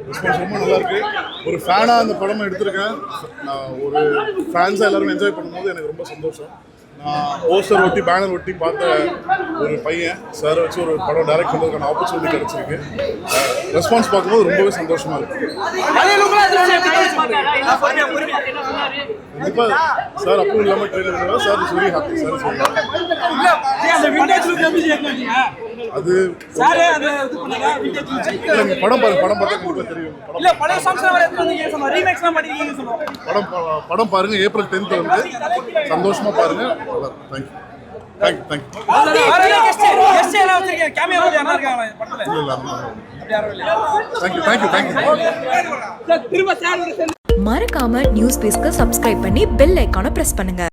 Response ரொம்ப நல்லா இருக்கு. ஒரு ஃபேனாக அந்த படம் எடுத்திருக்கேன். நான் ஒரு ஃபேன்ஸாக எல்லாரும் என்ஜாய் பண்ணும்போது எனக்கு ரொம்ப சந்தோஷம். நான் போஸ்டர் ஒட்டி பேனர் ஒட்டி பார்த்த ஒரு பையன் சார் வச்சு ஒரு படம் டைரக்ட் பண்ணுறதுக்கான ஆப்பர்ச்சுனிட்டி கிடைச்சிருக்கு. ரெஸ்பான்ஸ் பார்க்கும்போது ரொம்பவே சந்தோஷமா இருக்கு. கண்டிப்பாக சார் அப்ரூவ் இல்லாமல் ட்ரெயிலர் பண்ணுவாங்க. Sir is very happy. Sir அது படம் பார்த்தா கண்டிப்பாக தெரியும். படம் பாருங்க. ஏப்ரல் 10th வந்து சந்தோஷமா பாருங்க. மறக்காம நியூஸ் பேஸ்க்கு சப்ஸ்கிரைப் பண்ணி பெல் ஐகானை பிரஸ் பண்ணுங்க.